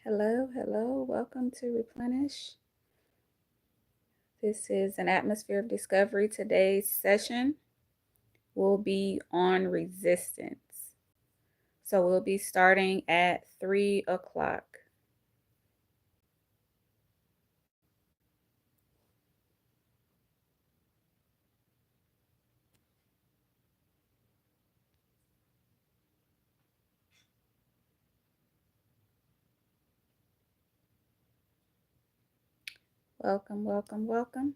Hello, hello. Welcome to Replenish. This is an atmosphere of discovery. Today's session will be on resistance. So we'll be starting at 3 o'clock. Welcome, welcome, welcome.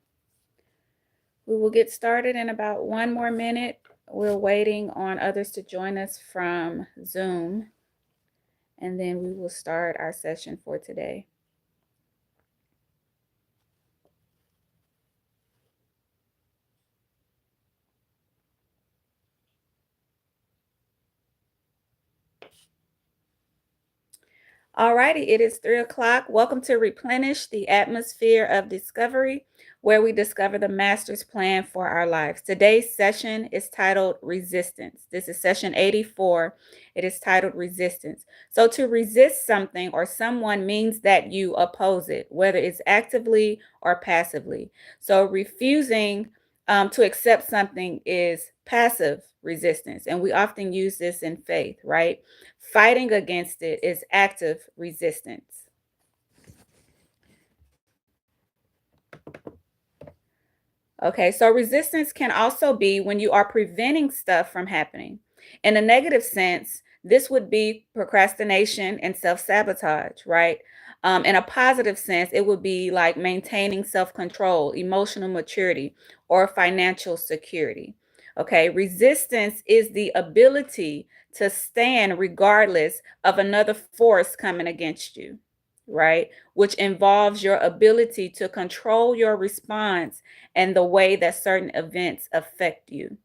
We will get started in about 1 more minute. We're waiting on others to join us from Zoom, and then we will start our session for today. Alrighty, it is 3 o'clock. Welcome to Replenish, the atmosphere of discovery, where we discover the master's plan for our lives. Today's session is titled Resistance. This is session 84. It is titled Resistance. So to resist something or someone means that you oppose it, whether it's actively or passively. So refusing to accept something is passive resistance. And we often use this in faith, right? Fighting against it is active resistance. Okay, so resistance can also be when you are preventing stuff from happening. In a negative sense, this would be procrastination and self sabotage, right? In a positive sense, it would be like maintaining self control, emotional maturity, or financial security. Okay, resistance is the ability to stand regardless of another force coming against you, right? Which involves your ability to control your response and the way that certain events affect you.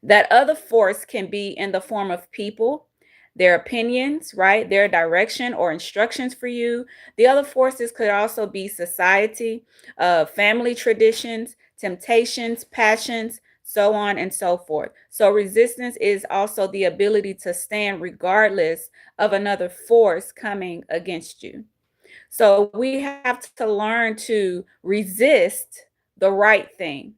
That other force can be in the form of people, their opinions, right? Their direction or instructions for you. The other forces could also be society, family traditions, temptations, passions, so on and so forth. So resistance is also the ability to stand regardless of another force coming against you. So we have to learn to resist the right thing.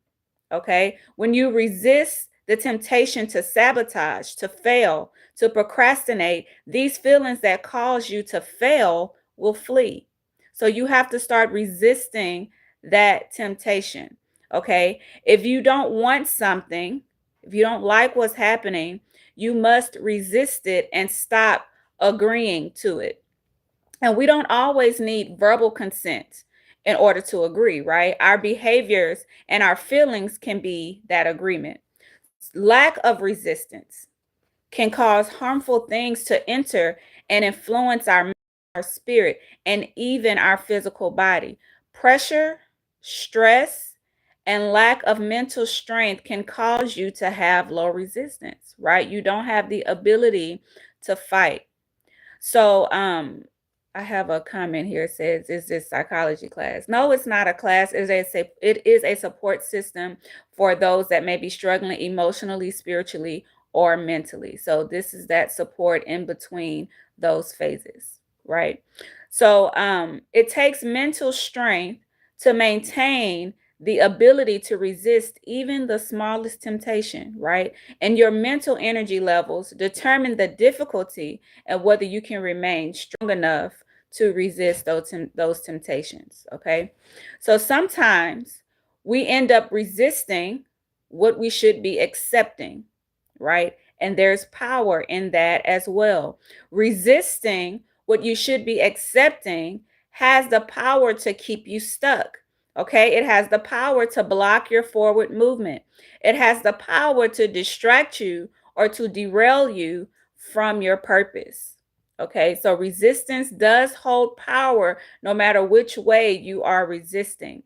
Okay. When you resist the temptation to sabotage, to fail, to procrastinate, these feelings that cause you to fail will flee. So you have to start resisting that temptation. Okay. If you don't want something, if you don't like what's happening, you must resist it and stop agreeing to it. And we don't always need verbal consent in order to agree, right? Our behaviors and our feelings can be that agreement. Lack of resistance can cause harmful things to enter and influence our spirit and even our physical body. Pressure, stress, and lack of mental strength can cause you to have low resistance, right? You don't have the ability to fight. So, I have a comment here. It says, "Is this psychology class?" No, it's not a class. It is a support system for those that may be struggling emotionally, spiritually, or mentally. So this is that support in between those phases, right? So, it takes mental strength to maintain the ability to resist even the smallest temptation, right? And your mental energy levels determine the difficulty and whether you can remain strong enough to resist those temptations. Okay. So sometimes we end up resisting what we should be accepting, right? And there's power in that as well. Resisting what you should be accepting has the power to keep you stuck. Okay. It has the power to block your forward movement. It has the power to distract you or to derail you from your purpose. Okay, so resistance does hold power no matter which way you are resisting.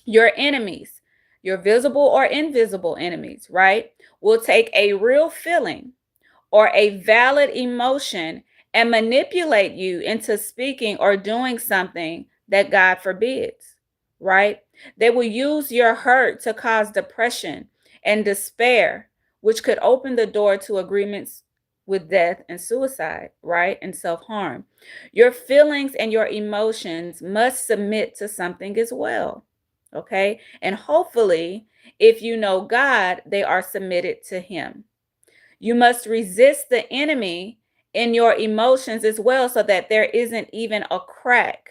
Your enemies, your visible or invisible enemies, right, will take a real feeling or a valid emotion and manipulate you into speaking or doing something that God forbids, right? They will use your hurt to cause depression and despair, which could open the door to agreements with death and suicide, right? And self-harm. Your feelings and your emotions must submit to something as well. Okay? And hopefully, if you know God, they are submitted to him. You must resist the enemy in your emotions as well, so that there isn't even a crack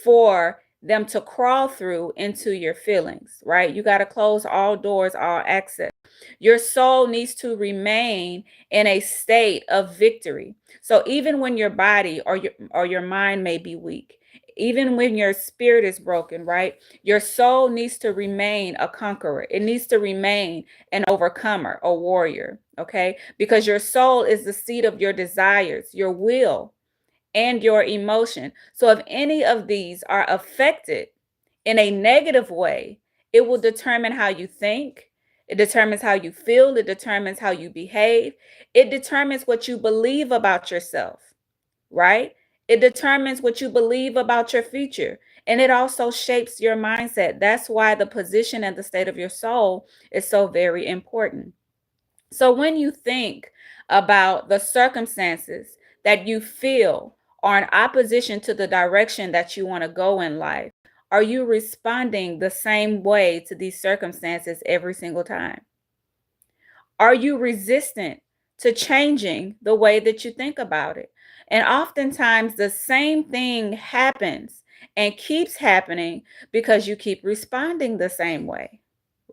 for them to crawl through into your feelings, right? You got to close all doors, all access. Your soul needs to remain in a state of victory. So even when your body or your mind may be weak, even when your spirit is broken, right? Your soul needs to remain a conqueror. It needs to remain an overcomer, a warrior, okay? Because your soul is the seat of your desires, your will, and your emotion. So if any of these are affected in a negative way, it will determine how you think. It determines how you feel. It determines how you behave. It determines what you believe about yourself, right? It determines what you believe about your future. And it also shapes your mindset. That's why the position and the state of your soul is so very important. So when you think about the circumstances that you feel are in opposition to the direction that you want to go in life, are you responding the same way to these circumstances every single time? Are you resistant to changing the way that you think about it? And oftentimes the same thing happens and keeps happening because you keep responding the same way,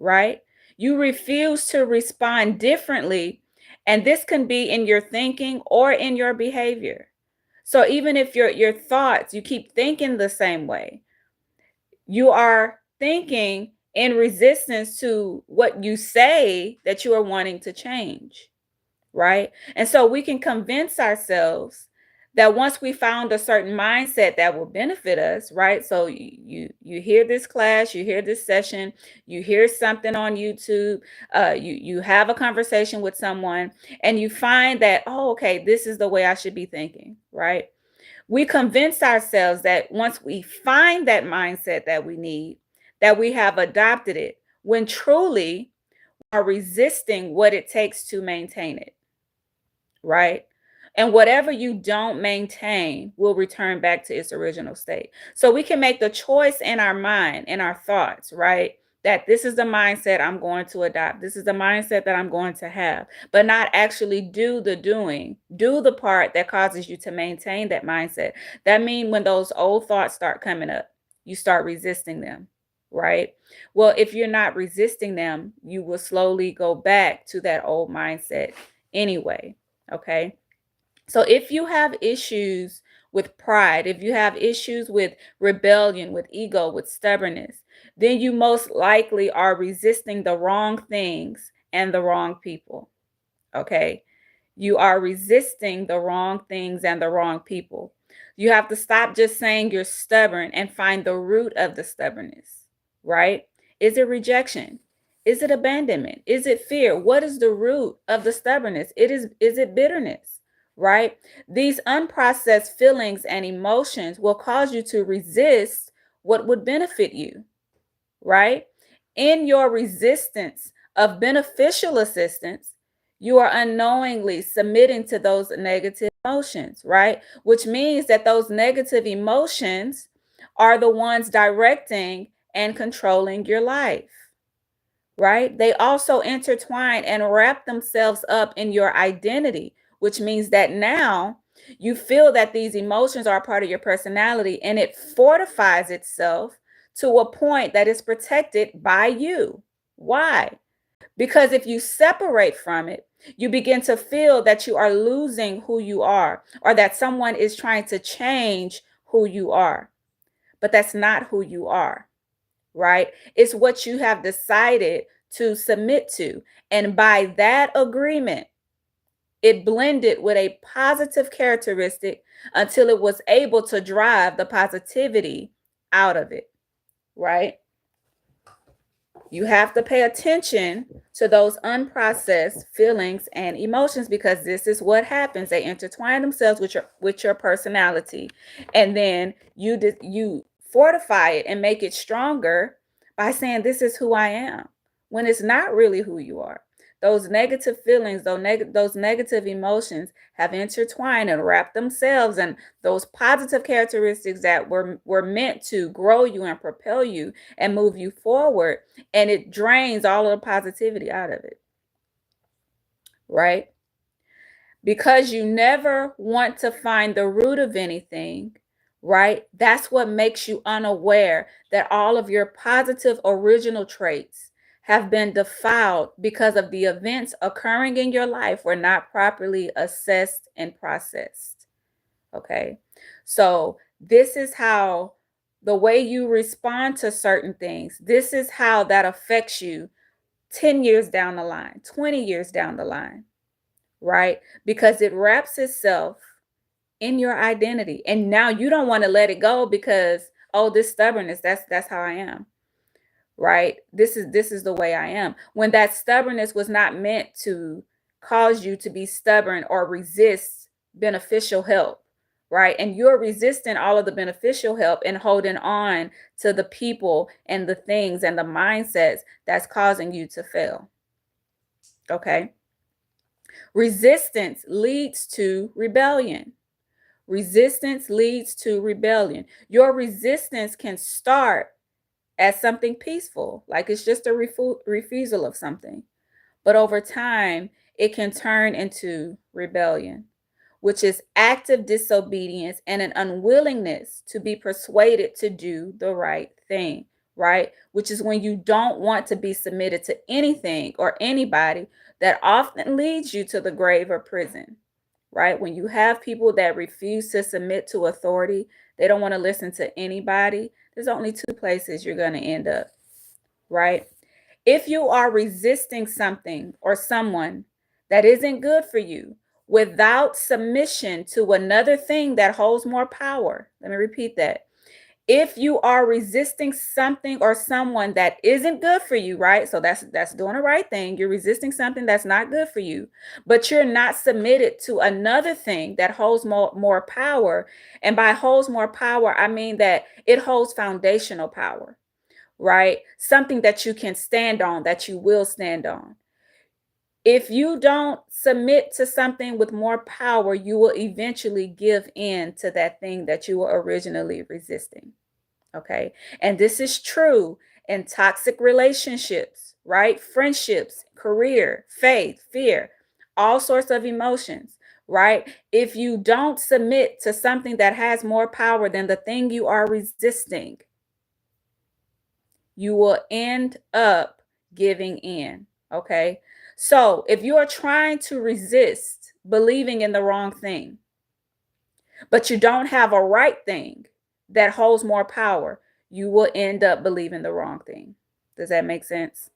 right? You refuse to respond differently. And this can be in your thinking or in your behavior. So even if your thoughts, you keep thinking the same way, you are thinking in resistance to what you say that you are wanting to change, right? And so we can convince ourselves that once we found a certain mindset that will benefit us, right? So you hear this class, you hear this session, you hear something on YouTube, you have a conversation with someone, and you find that, oh, okay, this is the way I should be thinking, right? We convince ourselves that once we find that mindset that we need, that we have adopted it, when truly are resisting what it takes to maintain it, right? And whatever you don't maintain will return back to its original state. So we can make the choice in our mind, in our thoughts, right? That this is the mindset I'm going to adopt. This is the mindset that I'm going to have, but not actually do the doing, do the part that causes you to maintain that mindset. That means when those old thoughts start coming up, you start resisting them, right? Well, if you're not resisting them, you will slowly go back to that old mindset anyway. Okay. So if you have issues with pride, if you have issues with rebellion, with ego, with stubbornness, then you most likely are resisting the wrong things and the wrong people. Okay. You are resisting the wrong things and the wrong people. You have to stop just saying you're stubborn and find the root of the stubbornness, right? Is it rejection? Is it abandonment? Is it fear? What is the root of the stubbornness? Is it bitterness, right? These unprocessed feelings and emotions will cause you to resist what would benefit you, right? In your resistance of beneficial assistance, you are unknowingly submitting to those negative emotions, right? Which means that those negative emotions are the ones directing and controlling your life, right? They also intertwine and wrap themselves up in your identity, which means that now you feel that these emotions are a part of your personality, and it fortifies itself to a point that is protected by you. Why? Because if you separate from it, you begin to feel that you are losing who you are, or that someone is trying to change who you are. But that's not who you are, right? It's what you have decided to submit to. And by that agreement, it blended with a positive characteristic until it was able to drive the positivity out of it, right? You have to pay attention to those unprocessed feelings and emotions, because this is what happens. They intertwine themselves with your personality, and then you fortify it and make it stronger by saying this is who I am, when it's not really who you are. those negative feelings, those negative emotions have intertwined and wrapped themselves and those positive characteristics that were meant to grow you and propel you and move you forward, and it drains all of the positivity out of it, right? Because you never want to find the root of anything, right? That's what makes you unaware that all of your positive original traits have been defiled because of the events occurring in your life were not properly assessed and processed. Okay. So, this is how the way you respond to certain things, this is how that affects you 10 years down the line, 20 years down the line, right? Because it wraps itself in your identity. And now you don't want to let it go because, oh, this stubbornness, that's how I am. Right? This is the way I am. When that stubbornness was not meant to cause you to be stubborn or resist beneficial help, right? And you're resisting all of the beneficial help and holding on to the people and the things and the mindsets that's causing you to fail. Okay? Resistance leads to rebellion. Resistance leads to rebellion. Your resistance can start as something peaceful, like it's just a refusal of something. But over time, it can turn into rebellion, which is active disobedience and an unwillingness to be persuaded to do the right thing, right? Which is when you don't want to be submitted to anything or anybody, that often leads you to the grave or prison, right? When you have people that refuse to submit to authority, they don't want to listen to anybody, there's only two places you're going to end up, right? If you are resisting something or someone that isn't good for you without submission to another thing that holds more power, let me repeat that. If you are resisting something or someone that isn't good for you, right? So that's doing the right thing. You're resisting something that's not good for you, but you're not submitted to another thing that holds more power. And by holds more power, I mean that it holds foundational power, right? Something that you can stand on, that you will stand on. If you don't submit to something with more power, you will eventually give in to that thing that you were originally resisting. Okay. And this is true in toxic relationships, right? Friendships, career, faith, fear, all sorts of emotions, right? If you don't submit to something that has more power than the thing you are resisting, you will end up giving in. Okay. So if you are trying to resist believing in the wrong thing, but you don't have a right thing that holds more power, you will end up believing the wrong thing. Does that make sense?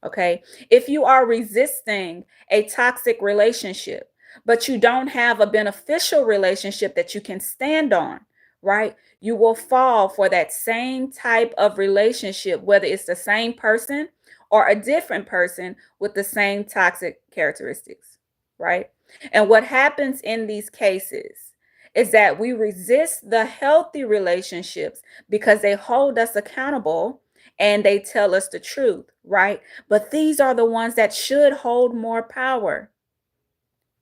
Okay. If you are resisting a toxic relationship, but you don't have a beneficial relationship that you can stand on, right? You will fall for that same type of relationship, whether it's the same person or a different person with the same toxic characteristics, right? And what happens in these cases is that we resist the healthy relationships because they hold us accountable and they tell us the truth, right? But these are the ones that should hold more power,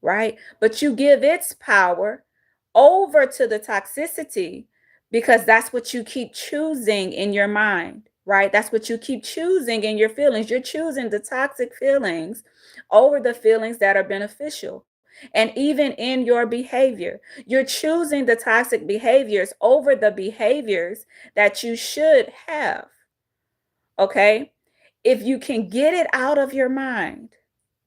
right? But you give its power over to the toxicity because that's what you keep choosing in your mind, right? That's what you keep choosing in your feelings. You're choosing the toxic feelings over the feelings that are beneficial. And even in your behavior, you're choosing the toxic behaviors over the behaviors that you should have. Okay? If you can get it out of your mind,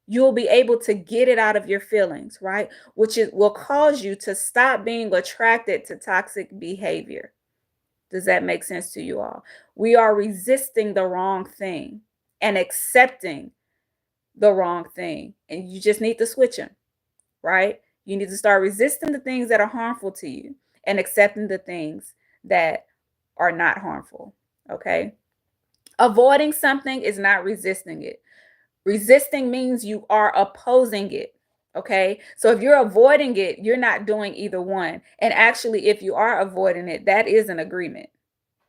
you'll be able to get it out of your feelings, right? Which will cause you to stop being attracted to toxic behavior. Does that make sense to you all? We are resisting the wrong thing and accepting the wrong thing. And you just need to switch them, right? You need to start resisting the things that are harmful to you and accepting the things that are not harmful, okay? Avoiding something is not resisting it. Resisting means you are opposing it. Okay. So if you're avoiding it, you're not doing either one. And actually, if you are avoiding it, that is an agreement,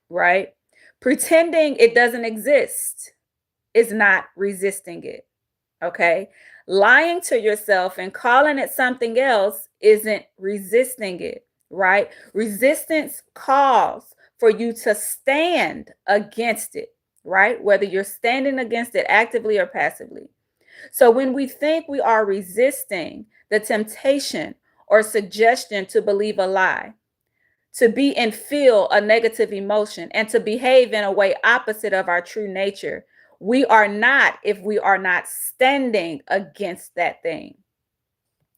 right? Pretending it doesn't exist is not resisting it. Okay. Lying to yourself and calling it something else isn't resisting it, right? Resistance calls for you to stand against it, right? Whether you're standing against it actively or passively. So when we think we are resisting the temptation or suggestion to believe a lie, to be and feel a negative emotion, and to behave in a way opposite of our true nature, we are not if we are not standing against that thing.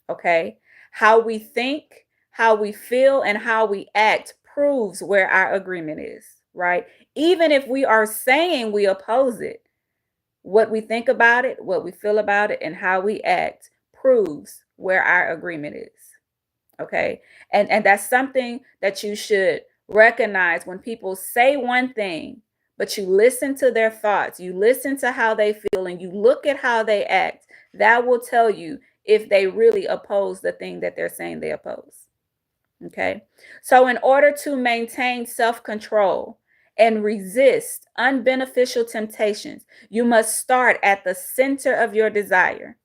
Okay. How we think, how we feel, and how we act proves where our agreement is, right? Even if we are saying we oppose it, what we think about it, what we feel about it, and how we act proves where our agreement is. Okay. And that's something that you should recognize when people say one thing, but you listen to their thoughts, you listen to how they feel, and you look at how they act. That will tell you if they really oppose the thing that they're saying they oppose. Okay. So in order to maintain self-control and resist unbeneficial temptations, you must start at the center of your desire,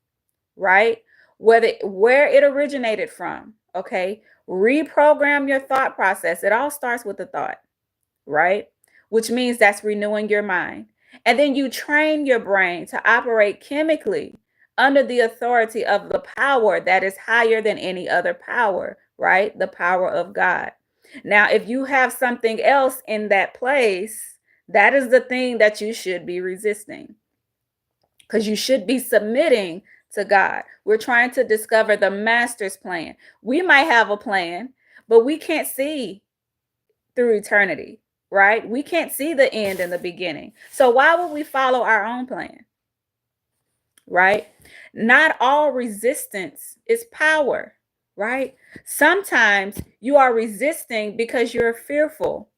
right? Where it originated from, okay? Reprogram your thought process. It all starts with a thought, right? Which means that's renewing your mind. And then you train your brain to operate chemically under the authority of the power that is higher than any other power, right? The power of God. Now, if you have something else in that place, that is the thing that you should be resisting, because you should be submitting to God. We're trying to discover the master's plan. We might have a plan, but we can't see through eternity, right? We can't see the end and the beginning. So why would we follow our own plan, right? Not all resistance is power, right? Sometimes you are resisting because you're fearful.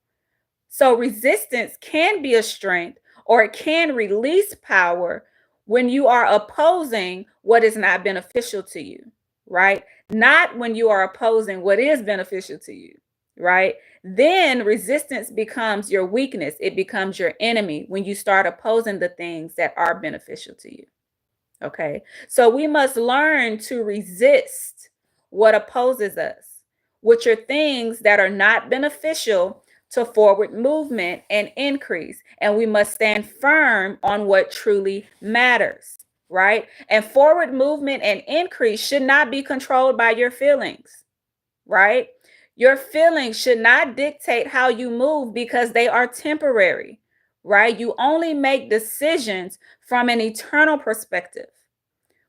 So resistance can be a strength, or it can release power when you are opposing what is not beneficial to you, right? Not when you are opposing what is beneficial to you, right? Then resistance becomes your weakness. It becomes your enemy when you start opposing the things that are beneficial to you. Okay. So we must learn to resist what opposes us, which are things that are not beneficial to forward movement and increase. And we must stand firm on what truly matters, right? And forward movement and increase should not be controlled by your feelings, right? Your feelings should not dictate how you move because they are temporary, right? You only make decisions from an eternal perspective,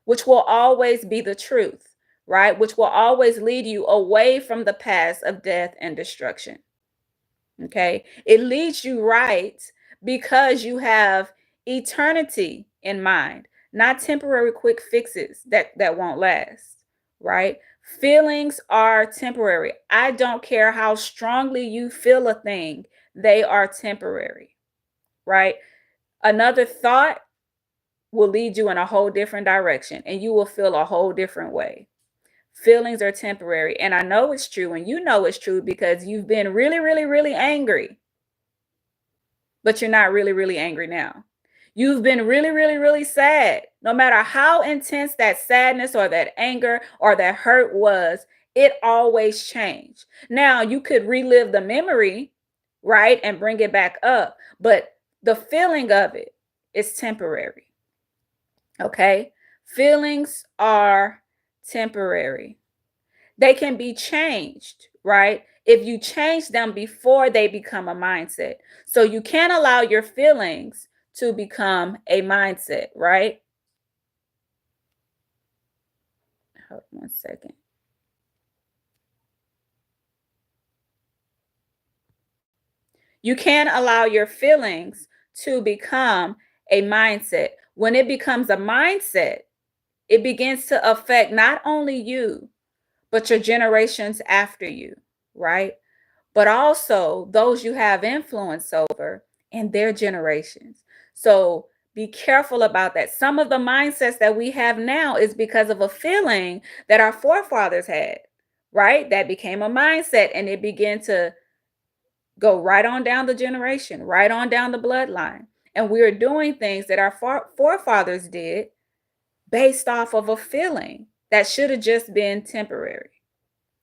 which will always be the truth, right? Which will always lead you away from the paths of death and destruction. Okay. It leads you right because you have eternity in mind, not temporary quick fixes that won't last, right? Feelings are temporary. I don't care how strongly you feel a thing, they are temporary, right? Another thought will lead you in a whole different direction and you will feel a whole different way. Feelings are temporary. And I know it's true, and you know it's true because you've been really, really, really angry, but you're not really, really angry now. You've been really, really, really sad. No matter how intense that sadness or that anger or that hurt was, it always changed. Now, you could relive the memory, right, and bring it back up, but the feeling of it is temporary. Okay. Feelings are temporary. They can be changed, right? If you change them before they become a mindset. So you can't allow your feelings to become a mindset, right? Hold on 1 second. You can't allow your feelings to become a mindset. When it becomes a mindset, it begins to affect not only you, but your generations after you, right? But also those you have influence over and their generations. So be careful about that. Some of the mindsets that we have now is because of a feeling that our forefathers had, right? That became a mindset and it began to go right on down the generation, right on down the bloodline. And we are doing things that our forefathers did based off of a feeling that should have just been temporary.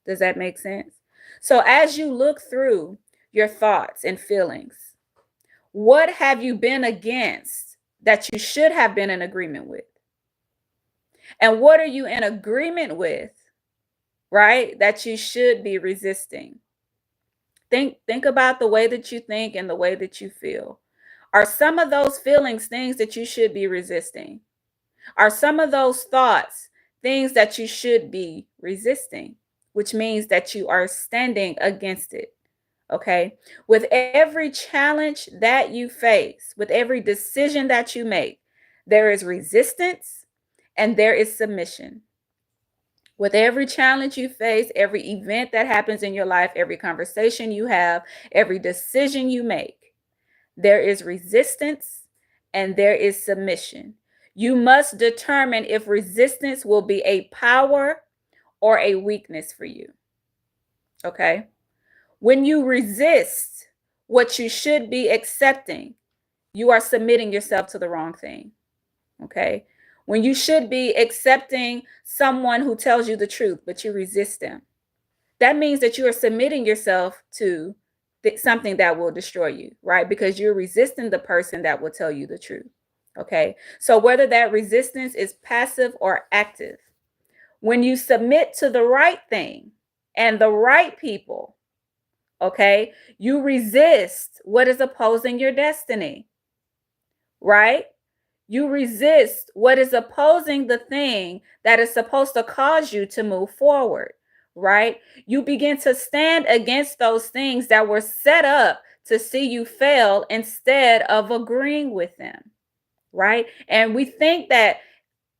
Does that make sense? So as you look through your thoughts and feelings, what have you been against that you should have been in agreement with? And what are you in agreement with, right? That you should be resisting. Think about the way that you think and the way that you feel. Are some of those feelings things that you should be resisting? Are some of those thoughts things that you should be resisting, which means that you are standing against it? Okay. With every challenge that you face, with every decision that you make, there is resistance and there is submission. With every challenge you face, every event that happens in your life, every conversation you have, every decision you make, there is resistance and there is submission. You must determine if resistance will be a power or a weakness for you. Okay? When you resist what you should be accepting, you are submitting yourself to the wrong thing. Okay? When you should be accepting someone who tells you the truth, but you resist them, that means that you are submitting yourself to something that will destroy you, right? Because you're resisting the person that will tell you the truth. Okay. So whether that resistance is passive or active, when you submit to the right thing and the right people, okay, you resist what is opposing your destiny, right? You resist what is opposing the thing that is supposed to cause you to move forward, right? You begin to stand against those things that were set up to see you fail instead of agreeing with them, right? And we think that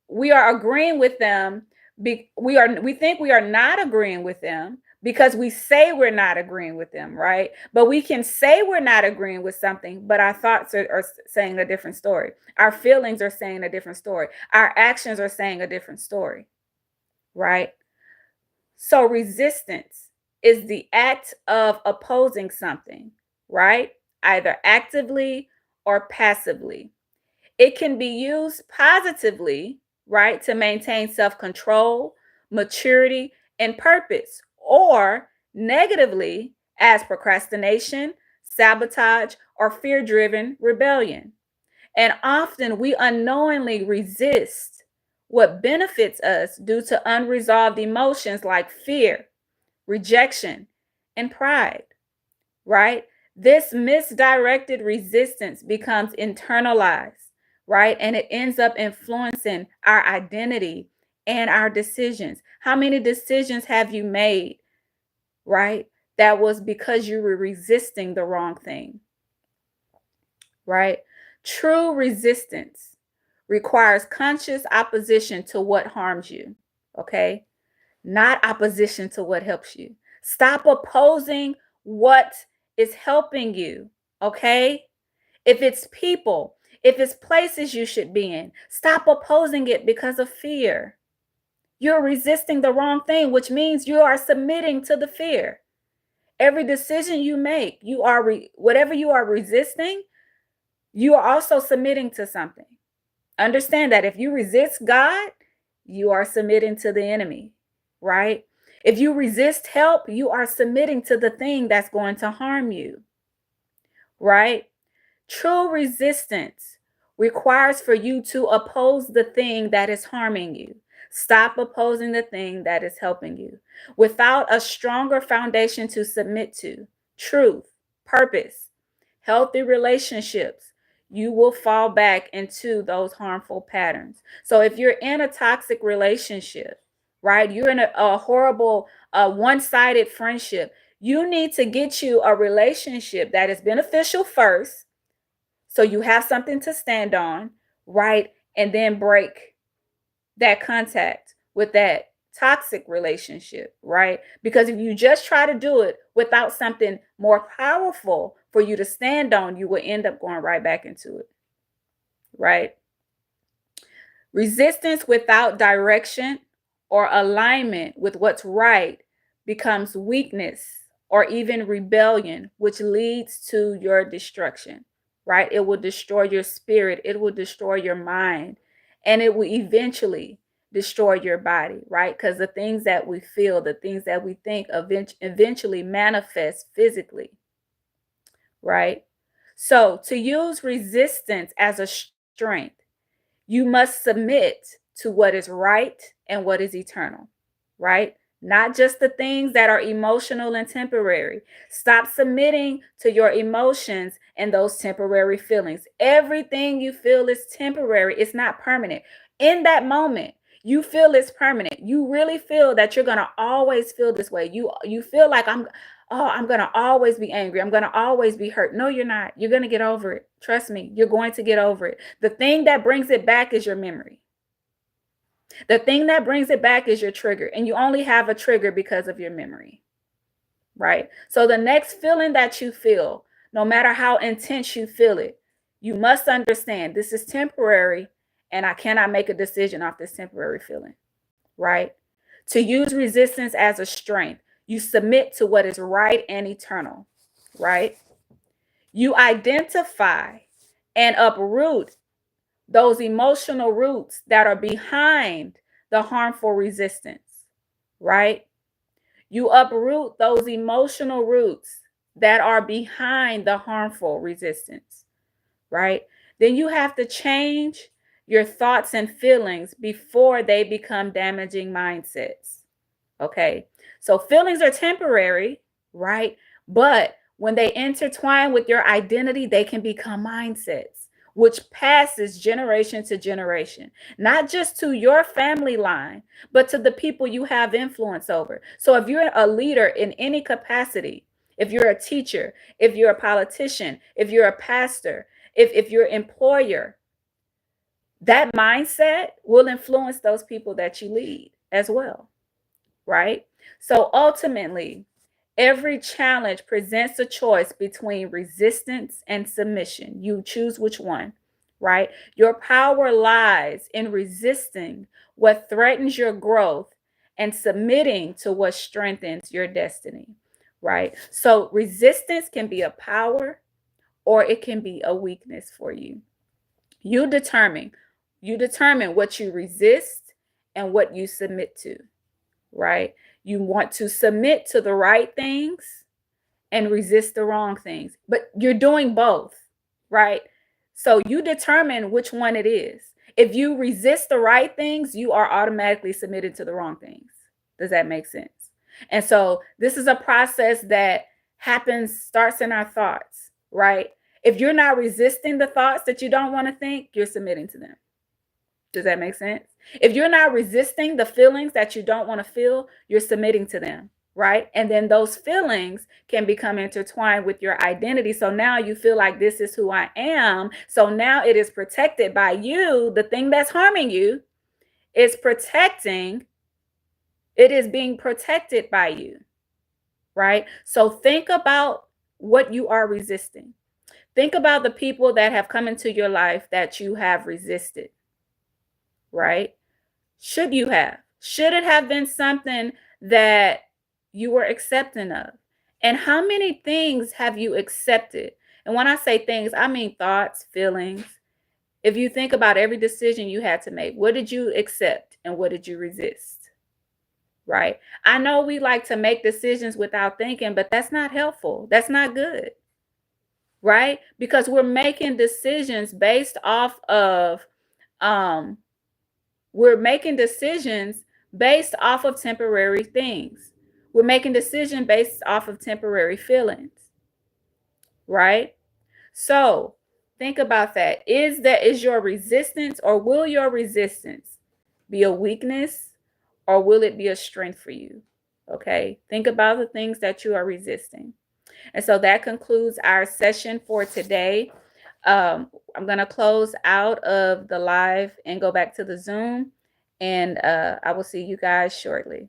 we are agreeing with them. We think we are not agreeing with them because we say we're not agreeing with them, right? But we can say we're not agreeing with something, but our thoughts are saying a different story. Our feelings are saying a different story. Our actions are saying a different story, right? So resistance is the act of opposing something, right? Either actively or passively. It can be used positively, right, to maintain self control, maturity, and purpose, or negatively as procrastination, sabotage, or fear driven rebellion. And often we unknowingly resist what benefits us due to unresolved emotions like fear, rejection, and pride, right? This misdirected resistance becomes internalized, right? And it ends up influencing our identity and our decisions. How many decisions have you made, right? That was because you were resisting the wrong thing, right? True resistance requires conscious opposition to what harms you, okay? Not opposition to what helps you. Stop opposing what is helping you, okay? If it's people, if it's places you should be in, stop opposing it because of fear. You're resisting the wrong thing, which means you are submitting to the fear. Every decision you make, whatever you are resisting, you are also submitting to something. Understand that if you resist God, you are submitting to the enemy, right? If you resist help, you are submitting to the thing that's going to harm you, right? True resistance requires for you to oppose the thing that is harming you. Stop opposing the thing that is helping you. Without a stronger foundation to submit to, truth, purpose, healthy relationships, you will fall back into those harmful patterns. So if you're in a toxic relationship, right, you're in a horrible one-sided friendship, you need to get you a relationship that is beneficial first, so you have something to stand on, right? And then break that contact with that toxic relationship, right? Because if you just try to do it without something more powerful for you to stand on, you will end up going right back into it, right? Resistance without direction or alignment with what's right becomes weakness or even rebellion, which leads to your destruction, right? It will destroy your spirit, it will destroy your mind, and it will eventually destroy your body, right? Because the things that we feel, the things that we think eventually manifest physically, right? So to use resistance as a strength, you must submit to what is right and what is eternal, right? Not just the things that are emotional and temporary. Stop submitting to your emotions and those temporary feelings. Everything you feel is temporary, it's not permanent. In that moment, you feel it's permanent. You really feel that you're going to always feel this way. You feel like I'm going to always be angry. I'm going to always be hurt. No, you're not. You're going to get over it. Trust me, you're going to get over it. The thing that brings it back is your memory. The thing that brings it back is your trigger. And you only have a trigger because of your memory, right? So the next feeling that you feel, no matter how intense you feel it, you must understand this is temporary and I cannot make a decision off this temporary feeling, right? To use resistance as a strength, you submit to what is right and eternal, right? You identify and uproot those emotional roots that are behind the harmful resistance, right? You uproot those emotional roots that are behind the harmful resistance, right? Then you have to change your thoughts and feelings before they become damaging mindsets. Okay. So feelings are temporary, right? But when they intertwine with your identity, they can become mindsets, which passes generation to generation, not just to your family line, but to the people you have influence over. So if you're a leader in any capacity, if you're a teacher, if you're a politician, if you're a pastor, if you're an employer, that mindset will influence those people that you lead as well, right? So ultimately, every challenge presents a choice between resistance and submission. You choose which one, right? Your power lies in resisting what threatens your growth and submitting to what strengthens your destiny, right? So resistance can be a power or it can be a weakness for you. You determine. You determine what you resist and what you submit to, right? You want to submit to the right things and resist the wrong things, but you're doing both, right? So you determine which one it is. If you resist the right things, you are automatically submitted to the wrong things. Does that make sense? And so this is a process that starts in our thoughts, right? If you're not resisting the thoughts that you don't want to think, you're submitting to them. Does that make sense? If you're not resisting the feelings that you don't want to feel, you're submitting to them, right? And then those feelings can become intertwined with your identity. So now you feel like this is who I am. So now it is protected by you. The thing that's harming you is it is being protected by you, right? So think about what you are resisting. Think about the people that have come into your life that you have resisted, right? Should you have? Should it have been something that you were accepting of? And how many things have you accepted? And when I say things, I mean thoughts, feelings. If you think about every decision you had to make, what did you accept and what did you resist? Right? I know we like to make decisions without thinking, but that's not helpful. That's not good. Right? Because we're making decisions based off of um we're making decisions based off of temporary things. We're making decisions based off of temporary feelings, right? So think about that. Is your resistance, or will your resistance be a weakness, or will it be a strength for you? Okay. Think about the things that you are resisting. And so that concludes our session for today. I'm going to close out of the live and go back to the Zoom. And I will see you guys shortly.